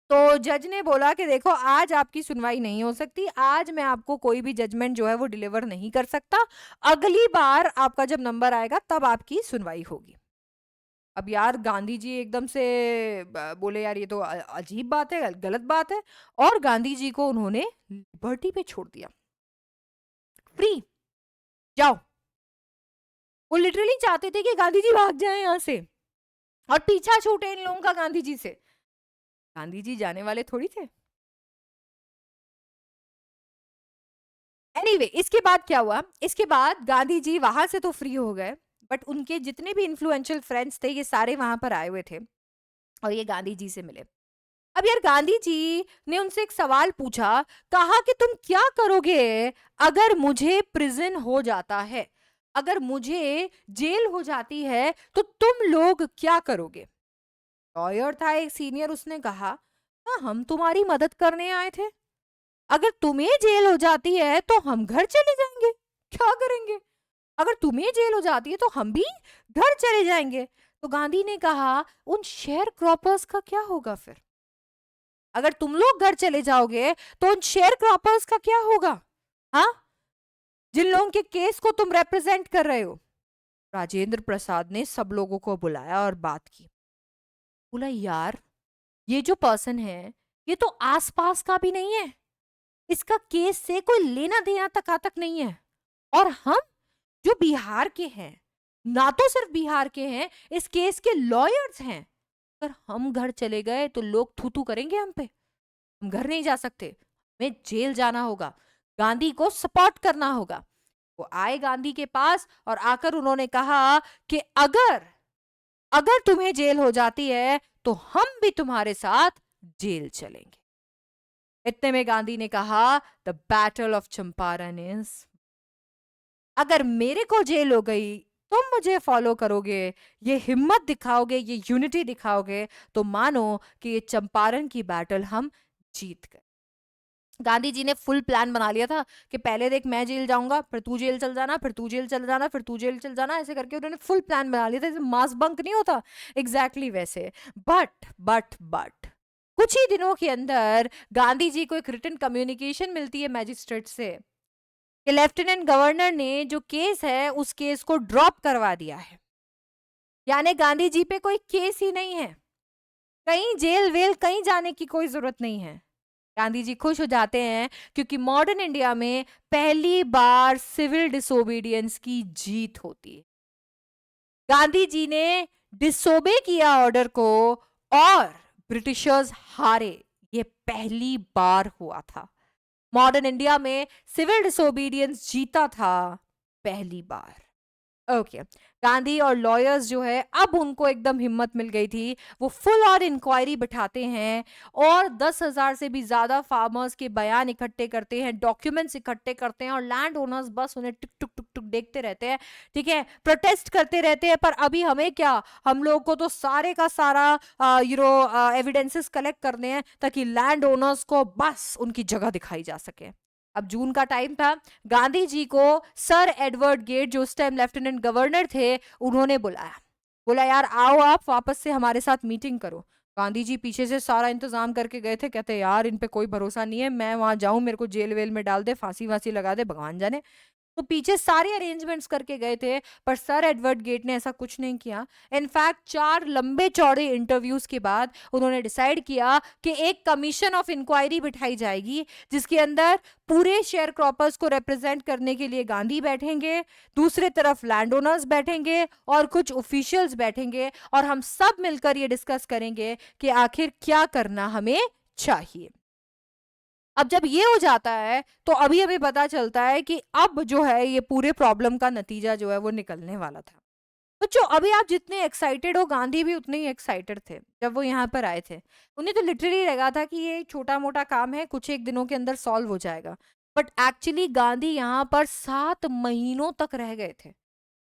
तो जज ने बोला कि देखो आज आपकी सुनवाई नहीं हो सकती, आज मैं आपको कोई भी जजमेंट जो है वो डिलीवर नहीं कर सकता, अगली बार आपका जब नंबर आएगा तब आपकी सुनवाई होगी। अब यार गांधी जी एकदम से बोले यार ये तो अजीब बात है, गलत बात है, और गांधी जी को उन्होंने लिबर्टी पे छोड़ दिया, फ्री, जाओ। वो लिटरली चाहते थे कि गांधी जी भाग जाए यहां से और पीछा छूटे इन लोगों का गांधी जी से। गांधी जी जाने वाले थोड़ी थे। एनीवे इसके बाद क्या हुआ, इसके बाद गांधी जी वहां से तो फ्री हो गए, बट उनके जितने भी इन्फ्लुएंशियल फ्रेंड्स थे ये सारे वहां पर आए हुए थे और ये गांधी जी से मिले। अब यार गांधी जी ने उनसे एक सवाल पूछा, कहा कि तुम क्या करोगे अगर मुझे प्रिजन हो जाता है, अगर मुझे जेल हो जाती है तो तुम लोग क्या करोगे। लॉयर था एक सीनियर, उसने कहा हाँ हम तुम्हारी मदद करने आए थे, अगर तुम्हें जेल हो जाती है तो हम घर चले जाएंगे, क्या करेंगे, अगर तुम्हें जेल हो जाती है तो हम भी घर चले जाएंगे। तो गांधी ने कहा उन शेयर क्रॉपर्स का क्या होगा फिर, अगर तुम लोग घर चले जाओगे तो उन शेयर क्रॉपर्स का क्या होगा, हाँ, जिन लोगों के केस को तुम रिप्रेजेंट कर रहे हो। राजेंद्र प्रसाद ने सब लोगों को बुलाया और बात की, बोला यार ये जो पर्सन है ये तो आसपास का भी नहीं है, इसका केस से कोई लेना देना तक नहीं है, और हम जो बिहार के हैं, ना तो सिर्फ बिहार के हैं, इस केस के लॉयर्स हैं, अगर हम घर चले गए तो लोग थू थू करेंगे हम पे, हम घर नहीं जा सकते, हमें जेल जाना होगा, गांधी को सपोर्ट करना होगा। वो आए गांधी के पास और आकर उन्होंने कहा कि अगर अगर तुम्हें जेल हो जाती है तो हम भी तुम्हारे साथ जेल चलेंगे। इतने में गांधी ने कहा the battle of Champaran is, अगर मेरे को जेल हो गई तुम मुझे फॉलो करोगे, ये हिम्मत दिखाओगे, ये यूनिटी दिखाओगे, तो मानो कि ये चंपारण की बैटल हम जीत गए। गांधी जी ने फुल प्लान बना लिया था कि पहले देख मैं जेल जाऊंगा, फिर तू जेल चल जाना, फिर तू जेल चल जाना, फिर तू जेल चल जाना, ऐसे करके उन्होंने फुल प्लान बना लिया था, जैसे मास बंक नहीं होता, एग्जैक्टली वैसे। बट कुछ ही दिनों के अंदर गांधी जी को एक रिटन कम्युनिकेशन मिलती है मैजिस्ट्रेट से कि लेफ्टिनेंट गवर्नर ने जो केस है उस केस को ड्रॉप करवा दिया है, यानी गांधी जी पे कोई केस ही नहीं है, कहीं जेल वेल कहीं जाने की कोई जरूरत नहीं है। गांधी जी खुश हो जाते हैं क्योंकि मॉडर्न इंडिया में पहली बार सिविल डिसोबीडियंस की जीत होती है। गांधी जी ने डिसोबे किया ऑर्डर को और ब्रिटिशर्स हारे, ये पहली बार हुआ था मॉडर्न इंडिया में सिविल डिसोबीडियंस जीता था पहली बार। ओके गांधी और लॉयर्स जो है अब उनको एकदम हिम्मत मिल गई थी, वो फुल और इंक्वायरी बिठाते हैं और 10,000 से भी ज्यादा फार्मर्स के बयान इकट्ठे करते हैं, डॉक्यूमेंट्स इकट्ठे करते हैं और लैंड ओनर्स बस उन्हें टुक टुक टुक टुक देखते रहते हैं, ठीक है, प्रोटेस्ट करते रहते हैं। पर अभी हमें क्या, हम लोगों को तो सारे का सारा एविडेंसेस कलेक्ट करने हैं ताकि लैंड ओनर्स को बस उनकी जगह दिखाई जा सके। अब जून का टाइम था, गांधी जी को सर एडवर्ड गेट जो उस टाइम लेफ्टिनेंट गवर्नर थे उन्होंने बुलाया, बोला यार आओ आप वापस से हमारे साथ मीटिंग करो। गांधी जी पीछे से सारा इंतजाम करके गए थे, कहते यार इन पे कोई भरोसा नहीं है, मैं वहां जाऊं मेरे को जेल वेल में डाल दे, फांसी वांसी लगा दे, भगवान जाने। तो पीछे सारे अरेंजमेंट्स करके गए थे, पर सर एडवर्ड गेट ने ऐसा कुछ नहीं किया। इनफैक्ट 4 लंबे चौड़े इंटरव्यूज के बाद उन्होंने डिसाइड किया कि एक कमीशन ऑफ इंक्वायरी बिठाई जाएगी जिसके अंदर पूरे शेयर क्रॉपर्स को रिप्रेजेंट करने के लिए गांधी बैठेंगे, दूसरे तरफ लैंड ओनर्स बैठेंगे और कुछ ऑफिशियल्स बैठेंगे और हम सब मिलकर ये डिस्कस करेंगे कि आखिर क्या करना हमें चाहिए। अब जब ये हो जाता है तो अभी अभी पता चलता है कि अब जो है ये पूरे प्रॉब्लम का नतीजा जो है वो निकलने वाला था। तो जो अभी आप जितने एक्साइटेड हो, गांधी भी उतने ही एक्साइटेड थे जब वो यहाँ पर आए थे। उन्हें तो लिटरली लगा था कि ये छोटा मोटा काम है, कुछ एक दिनों के अंदर सॉल्व हो जाएगा। बट एक्चुअली गांधी यहाँ पर 7 महीनों तक रह गए थे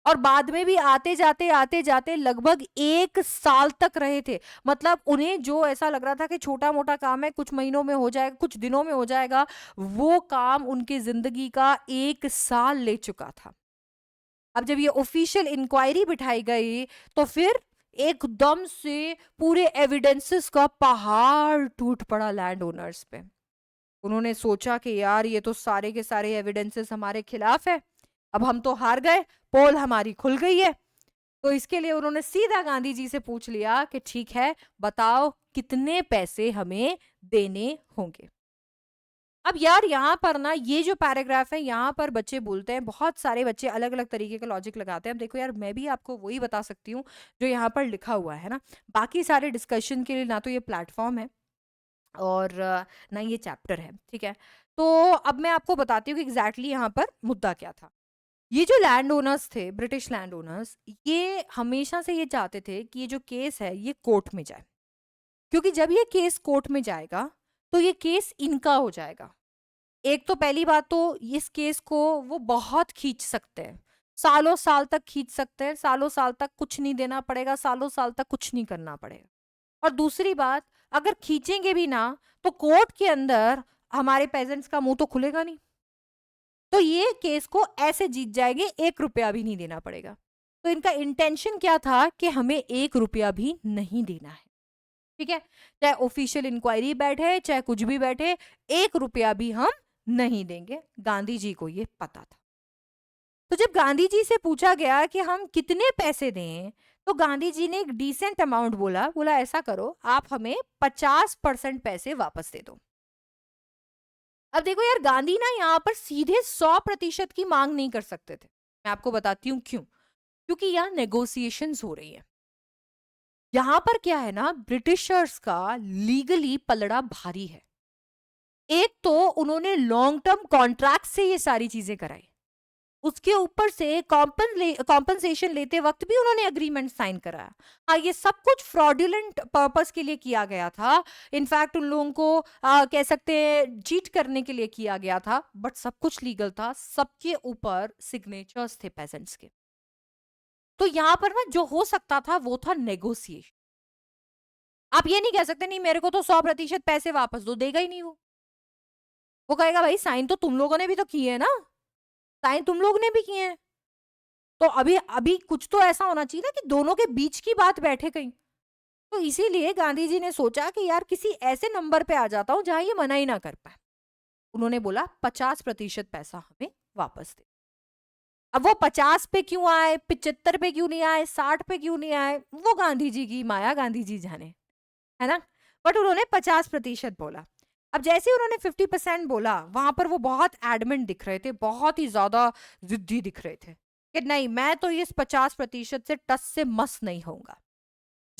और बाद में भी आते जाते लगभग 1 साल तक रहे थे। मतलब उन्हें जो ऐसा लग रहा था कि छोटा मोटा काम है, कुछ महीनों में हो जाएगा, कुछ दिनों में हो जाएगा, वो काम उनकी जिंदगी का 1 साल ले चुका था। अब जब ये ऑफिशियल इंक्वायरी बिठाई गई तो फिर एकदम से पूरे एविडेंसेस का पहाड़ टूट पड़ा लैंड ओनर्स पे। उन्होंने सोचा कि यार ये तो सारे के सारे एविडेंसेस हमारे खिलाफ है, अब हम तो हार गए, पोल हमारी खुल गई है। तो इसके लिए उन्होंने सीधा गांधी जी से पूछ लिया कि ठीक है बताओ कितने पैसे हमें देने होंगे। अब यार यहाँ पर ना ये जो पैराग्राफ है यहाँ पर बच्चे बोलते हैं, बहुत सारे बच्चे अलग अलग तरीके का लॉजिक लगाते हैं। अब देखो यार मैं भी आपको वही बता सकती हूँ जो यहाँ पर लिखा हुआ है ना, बाकी सारे डिस्कशन के लिए ना तो ये प्लेटफॉर्म है और ना ये चैप्टर है, ठीक है। तो अब मैं आपको बताती हूँ कि एग्जैक्टली यहाँ पर मुद्दा क्या था। ये जो लैंड ओनर्स थे, ब्रिटिश लैंड ओनर्स, ये हमेशा से ये चाहते थे कि ये जो केस है ये कोर्ट में जाए, क्योंकि जब ये केस कोर्ट में जाएगा तो ये केस इनका हो जाएगा। एक तो पहली बात तो इस केस को वो बहुत खींच सकते हैं, सालों साल तक खींच सकते हैं, सालों साल तक कुछ नहीं देना पड़ेगा, सालों साल तक कुछ नहीं करना पड़ेगा। और दूसरी बात, अगर खींचेंगे भी ना तो कोर्ट के अंदर हमारे पेजेंट्स का मुंह तो खुलेगा नहीं, तो ये केस को ऐसे जीत जाएंगे, 1 रुपया भी नहीं देना पड़ेगा। तो इनका इंटेंशन क्या था कि हमें 1 रुपया भी नहीं देना है, ठीक है, चाहे ऑफिशियल इंक्वायरी बैठे चाहे कुछ भी बैठे, 1 रुपया भी हम नहीं देंगे। गांधी जी को ये पता था। तो जब गांधी जी से पूछा गया कि हम कितने पैसे दें, तो गांधी जी ने एक डिसेंट अमाउंट बोला, बोला ऐसा करो आप हमें 50% पैसे वापस दे दो। अब देखो यार गांधी ना यहाँ पर सीधे 100% की मांग नहीं कर सकते थे। मैं आपको बताती हूँ क्यों, क्योंकि यहाँ नेगोशिएशंस हो रही है। यहाँ पर क्या है ना, ब्रिटिशर्स का लीगली पलड़ा भारी है। एक तो उन्होंने लॉन्ग टर्म कॉन्ट्रैक्ट से ये सारी चीजें कराई, उसके ऊपर से कॉम्पनसेशन लेते वक्त भी उन्होंने एग्रीमेंट साइन कराया। हाँ ये सब कुछ फ्रॉडुलेंट पर्पस के लिए किया गया था, इनफैक्ट उन लोगों को कह सकते हैं चीट करने के लिए किया गया था, बट सब कुछ लीगल था, सबके ऊपर सिग्नेचर्स थे पेजेंट्स के। तो यहाँ पर ना जो हो सकता था वो था नेगोशिएशन। आप ये नहीं कह सकते नहीं मेरे को तो 100% पैसे वापस दो, देगा ही नहीं वो कहेगा भाई साइन तो तुम लोगों ने भी तो किए है ना, साइन तुम लोगों ने भी किए हैं, तो अभी अभी कुछ तो ऐसा होना चाहिए ना कि दोनों के बीच की बात बैठे कहीं। तो इसीलिए गांधी जी ने सोचा कि यार किसी ऐसे नंबर पे आ जाता हूं जहां ये मना ही ना कर पाए। उन्होंने बोला 50% पैसा हमें वापस दे। अब वो 50 पे क्यों आए, 75 पे क्यों नहीं आए, 60 पे क्यों नहीं आए, वो गांधी जी की माया, गांधी जी जाने, है ना। बट उन्होंने 50% बोला। अब जैसे ही उन्होंने 50% बोला वहां पर वो बहुत एडमेंट दिख रहे थे, बहुत ही ज्यादा जिद्दी दिख रहे थे कि नहीं मैं तो इस 50% से टस से मस नहीं होऊंगा।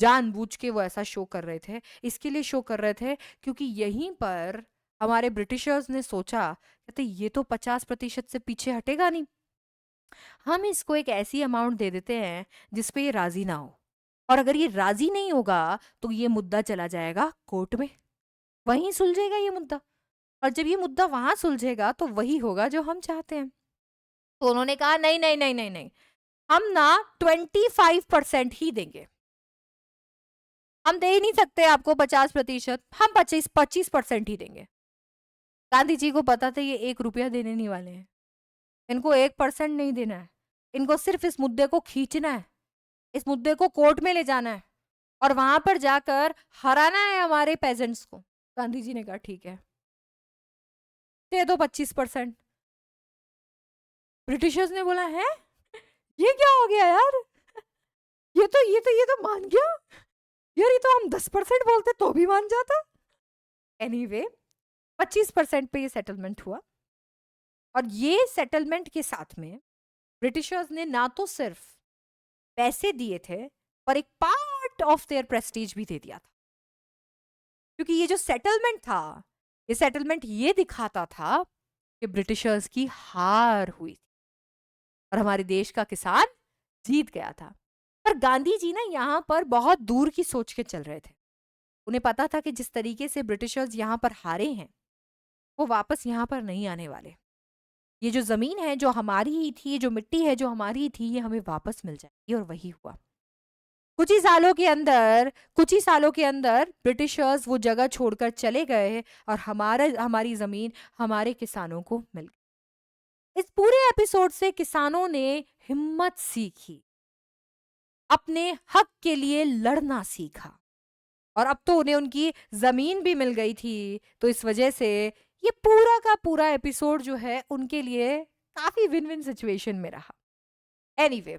जानबूझ के वो ऐसा शो कर रहे थे, इसके लिए शो कर रहे थे क्योंकि यहीं पर हमारे ब्रिटिशर्स ने सोचा कहते ये तो 50% से पीछे हटेगा नहीं, हम इसको एक ऐसी अमाउंट दे देते हैं जिसपे ये राजी ना हो, और अगर ये राजी नहीं होगा तो ये मुद्दा चला जाएगा कोर्ट में, वहीं सुलझेगा ये मुद्दा, और जब ये मुद्दा वहां सुलझेगा तो वही होगा जो हम चाहते हैं। तो उन्होंने कहा नहीं नहीं नहीं नहीं नहीं, हम ना 25% ही देंगे, हम दे ही नहीं सकते आपको 50%, हम 25% ही देंगे। गांधी जी को पता था ये 1 रुपया देने नहीं वाले हैं, इनको 1% नहीं देना है, इनको सिर्फ इस मुद्दे को खींचना है, इस मुद्दे को कोर्ट में ले जाना है और वहां पर जाकर हराना है हमारे पेजेंट्स को। गांधी जी ने कहा ठीक है दे दो 25%। ब्रिटिशर्स ने बोला है ये क्या हो गया यार, ये तो मान गया यार, ये तो हम 10% बोलते तो भी मान जाता। एनीवे 25% पे ये सेटलमेंट हुआ, और ये सेटलमेंट के साथ में ब्रिटिशर्स ने ना तो सिर्फ पैसे दिए थे पर एक पार्ट ऑफ देयर प्रेस्टीज भी दे दिया था, क्योंकि ये जो सेटलमेंट था, ये सेटलमेंट ये दिखाता था कि ब्रिटिशर्स की हार हुई थी और हमारे देश का किसान जीत गया था। पर गांधी जी ना यहाँ पर बहुत दूर की सोच के चल रहे थे, उन्हें पता था कि जिस तरीके से ब्रिटिशर्स यहाँ पर हारे हैं वो वापस यहाँ पर नहीं आने वाले, ये जो जमीन है जो हमारी ही थी, जो मिट्टी है जो हमारी ही थी, ये हमें वापस मिल जाएगी। और वही हुआ, कुछ ही सालों के अंदर ब्रिटिशर्स वो जगह छोड़कर चले गए और हमारी जमीन हमारे किसानों को मिल गई। इस पूरे एपिसोड से किसानों ने हिम्मत सीखी, अपने हक के लिए लड़ना सीखा, और अब तो उन्हें उनकी जमीन भी मिल गई थी। तो इस वजह से ये पूरा का पूरा एपिसोड जो है उनके लिए काफी विन विन सिचुएशन में रहा। एनीवे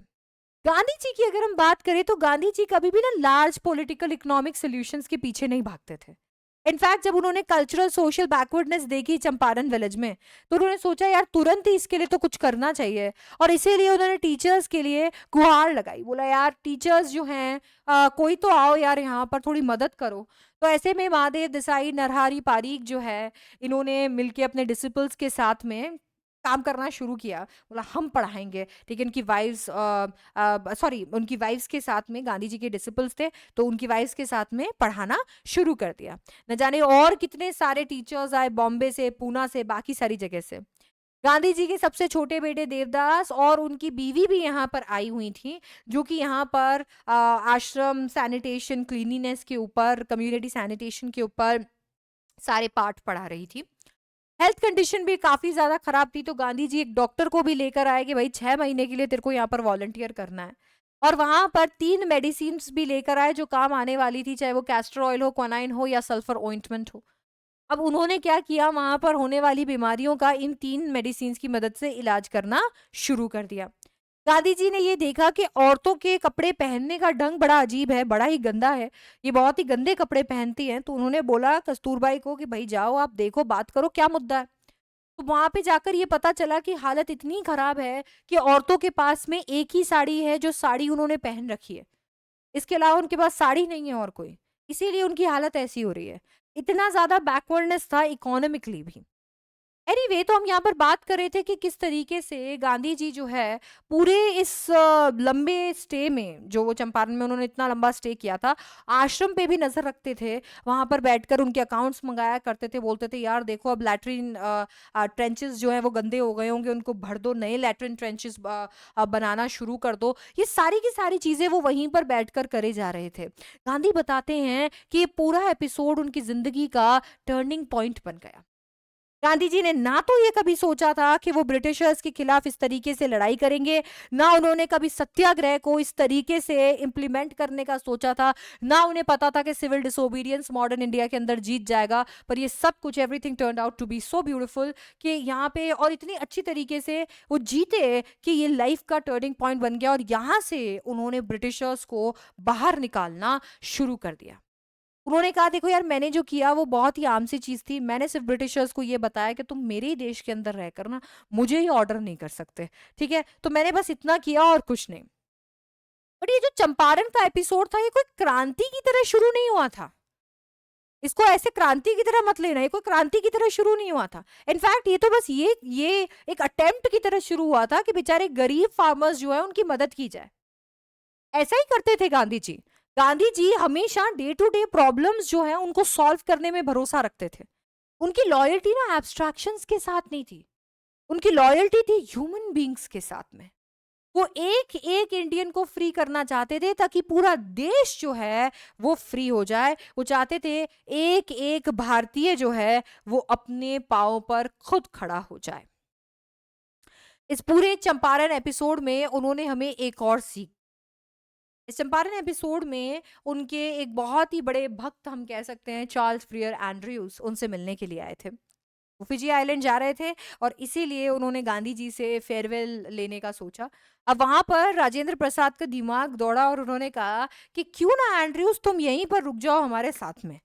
गांधी जी की अगर हम बात करें तो गांधी जी कभी भी ना लार्ज पॉलिटिकल इकोनॉमिक सॉल्यूशंस के पीछे नहीं भागते थे। इनफैक्ट जब उन्होंने कल्चरल सोशल बैकवर्डनेस देखी चंपारण विलेज में, तो उन्होंने सोचा यार तुरंत ही इसके लिए तो कुछ करना चाहिए, और इसीलिए उन्होंने टीचर्स के लिए गुहार लगाई, बोला यार टीचर्स जो हैं कोई तो आओ यार यहाँ पर थोड़ी मदद करो। तो ऐसे में महादेव देसाई, नरहरी पारीक जो है, इन्होंने मिलके अपने डिसिपल्स के साथ में काम करना शुरू किया, बोला हम पढ़ाएंगे। ठीक है, उनकी वाइफ्स के साथ में गांधी जी के डिसिपल्स थे, तो उनकी वाइफ्स के साथ में पढ़ाना शुरू कर दिया। न जाने और कितने सारे टीचर्स आए बॉम्बे से, पूना से, बाकी सारी जगह से। गांधी जी के सबसे छोटे बेटे देवदास और उनकी बीवी भी यहाँ पर आई हुई थी, जो कि यहाँ पर आश्रम सैनिटेशन, क्लीनिनेस के ऊपर, कम्युनिटी सैनिटेशन के ऊपर सारे पाठ पढ़ा रही थी। हेल्थ कंडीशन भी काफी ज्यादा खराब थी, तो गांधी जी एक डॉक्टर को भी लेकर आए कि भाई 6 महीने के लिए तेरे को यहाँ पर वॉलंटियर करना है, और वहां पर 3 मेडिसिन भी लेकर आए जो काम आने वाली थी, चाहे वो कैस्टर ऑयल हो, क्वानाइन हो या सल्फर ऑइंटमेंट हो। अब उन्होंने क्या किया, वहां पर होने वाली बीमारियों का इन 3 मेडिसिन की मदद से इलाज करना शुरू कर दिया। गांधी जी ने ये देखा कि औरतों के कपड़े पहनने का ढंग बड़ा अजीब है, बड़ा ही गंदा है, ये बहुत ही गंदे कपड़े पहनती हैं। तो उन्होंने बोला कस्तूरबाई को कि भाई जाओ आप देखो, बात करो क्या मुद्दा है। तो वहां पे जाकर ये पता चला कि हालत इतनी खराब है कि औरतों के पास में एक ही साड़ी है जो साड़ी उन्होंने पहन रखी है, इसके अलावा उनके पास साड़ी नहीं है और कोई, इसीलिए उनकी हालत ऐसी हो रही है। इतना ज्यादा बैकवर्डनेस था इकोनॉमिकली भी। एनीवे तो हम यहाँ पर बात कर रहे थे कि किस तरीके से गांधी जी जो है पूरे इस लंबे स्टे में, जो वो चंपारण में उन्होंने इतना लंबा स्टे किया था, आश्रम पे भी नजर रखते थे। वहां पर बैठकर उनके अकाउंट्स मंगाया करते थे, बोलते थे यार देखो अब लैट्रिन ट्रेंचेस जो है वो गंदे हो गए होंगे, उनको भर दो, नए लैट्रिन ट्रेंचेस बनाना शुरू कर दो। ये सारी की सारी चीजें वो वहीं पर बैठकर करे जा रहे थे। गांधी बताते हैं कि ये पूरा एपिसोड उनकी जिंदगी का टर्निंग पॉइंट बन गया। गांधी जी ने ना तो ये कभी सोचा था कि वो ब्रिटिशर्स के खिलाफ इस तरीके से लड़ाई करेंगे, ना उन्होंने कभी सत्याग्रह को इस तरीके से इम्प्लीमेंट करने का सोचा था, ना उन्हें पता था कि सिविल डिसोबीडियंस मॉडर्न इंडिया के अंदर जीत जाएगा। पर ये सब कुछ, everything turned out to be so beautiful कि यहाँ पे, और इतनी अच्छी तरीके से वो जीते कि ये लाइफ का टर्निंग पॉइंट बन गया, और यहाँ से उन्होंने ब्रिटिशर्स को बाहर निकालना शुरू कर दिया। उन्होंने कहा देखो यार, मैंने जो किया वो बहुत ही आम सी चीज थी, मैंने सिर्फ ब्रिटिशर्स को ये बताया कि तुम मेरे ही देश के अंदर रहकर ना मुझे ही ऑर्डर नहीं कर सकते, ठीक है, तो मैंने बस इतना किया और कुछ नहीं। बट ये जो चंपारण का एपिसोड था, ये कोई क्रांति की तरह शुरू नहीं हुआ था। इसको ऐसे क्रांति की तरह मत लेना, ये कोई क्रांति की तरह शुरू नहीं हुआ था। इनफैक्ट ये तो बस ये एक अटेम्प्ट की तरह शुरू हुआ था कि बेचारे गरीब फार्मर्स जो है उनकी मदद की जाए। ऐसा ही करते थे गांधी जी। गांधी जी हमेशा डे टू डे प्रॉब्लम्स जो है उनको सॉल्व करने में भरोसा रखते थे। उनकी लॉयल्टी ना एब्स्ट्रैक्शंस के साथ नहीं थी, उनकी लॉयल्टी थी ह्यूमन बींग्स के साथ में। वो एक एक इंडियन को फ्री करना चाहते थे ताकि पूरा देश जो है वो फ्री हो जाए। वो चाहते थे एक एक भारतीय जो है वो अपने पांव पर खुद खड़ा हो जाए। इस पूरे चंपारण एपिसोड में उन्होंने हमें एक और सीख, इस चंपारण एपिसोड में उनके एक बहुत ही बड़े भक्त, हम कह सकते हैं, चार्ल्स फ्रियर एंड्रयूज, उनसे मिलने के लिए आए थे। वो फिजी आइलैंड जा रहे थे और इसीलिए उन्होंने गांधी जी से फेयरवेल लेने का सोचा। अब वहां पर राजेंद्र प्रसाद का दिमाग दौड़ा और उन्होंने कहा कि क्यों ना एंड्रयूज तुम यहीं पर रुक जाओ हमारे साथ में।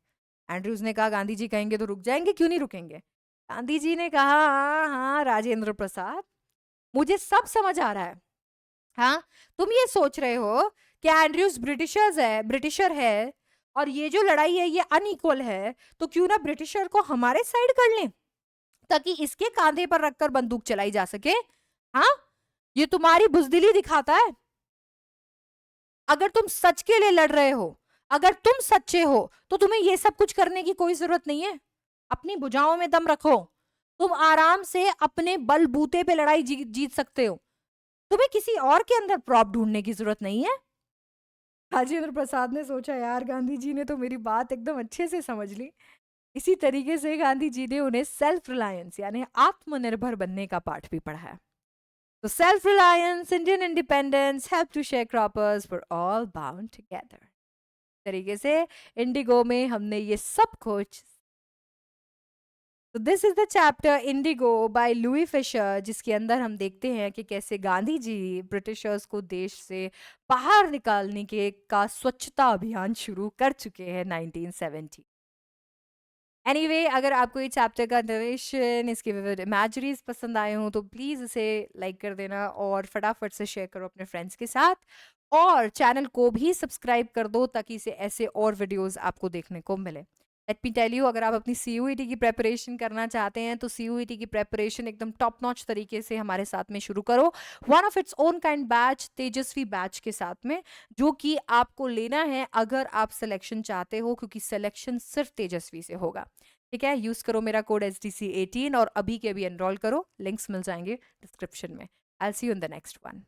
एंड्रयूज ने कहा गांधी जी कहेंगे तो रुक जाएंगे, क्यों नहीं रुकेंगे। गांधी जी ने कहा हाँ हाँ राजेंद्र प्रसाद, मुझे सब समझ आ रहा है। हाँ, तुम ये सोच रहे हो कि एंड्रयूज ब्रिटिशर है और ये जो लड़ाई है ये अनइक्वल है, तो क्यों ना ब्रिटिशर को हमारे साइड कर लें ताकि इसके कांधे पर रखकर बंदूक चलाई जा सके। हाँ, ये तुम्हारी बुजदिली दिखाता है। अगर तुम सच के लिए लड़ रहे हो, अगर तुम सच्चे हो, तो तुम्हें ये सब कुछ करने की कोई जरूरत नहीं है। अपनी भुजाओं में दम रखो, तुम आराम से अपने बलबूते पे लड़ाई जीत सकते हो। तुम्हें किसी और के अंदर प्रॉप ढूंढने की जरूरत नहीं है। राजेंद्र प्रसाद ने सोचा यार गांधी जी ने तो मेरी बात एकदम अच्छे से समझ ली। इसी तरीके से गांधी जी ने उन्हें सेल्फ रिलायंस यानी आत्मनिर्भर बनने का पाठ भी पढ़ाया। तो self reliance, Indian independence, help to share croppers for all bound together. तरीके से इंडिगो में हमने ये सब कुछ। तो this is the chapter Indigo by Louis Fischer, जिसके अंदर हम देखते हैं कि कैसे गांधी जी ब्रिटिशर्स को देश से बाहर निकालने के का स्वच्छता अभियान शुरू कर चुके हैं 1970। एनीवे अगर आपको ये चैप्टर का नरेशन, इसके विविध इमेजरीज पसंद आए हों तो प्लीज़ इसे लाइक कर देना और फटाफट से शेयर करो अपने फ्रेंड्स के साथ, और चैनल को भी सब्सक्राइब कर दो ताकि इसे ऐसे और वीडियोस आपको देखने को मिले। लेट मी टेल यू, अगर आप अपनी CUET की प्रेपरेशन करना चाहते हैं तो CUET की प्रेपरेशन एकदम टॉप नॉच तरीके से हमारे साथ में शुरू करो, one of its own kind batch, Tejashwi batch के साथ में, जो कि आपको लेना है अगर आप सिलेक्शन चाहते हो, क्योंकि सिलेक्शन सिर्फ तेजस्वी से होगा। ठीक है, यूज करो मेरा कोड SDC18 और अभी के अभी एनरोल करो, लिंक्स मिल जाएंगे डिस्क्रिप्शन में। I see you in the next one.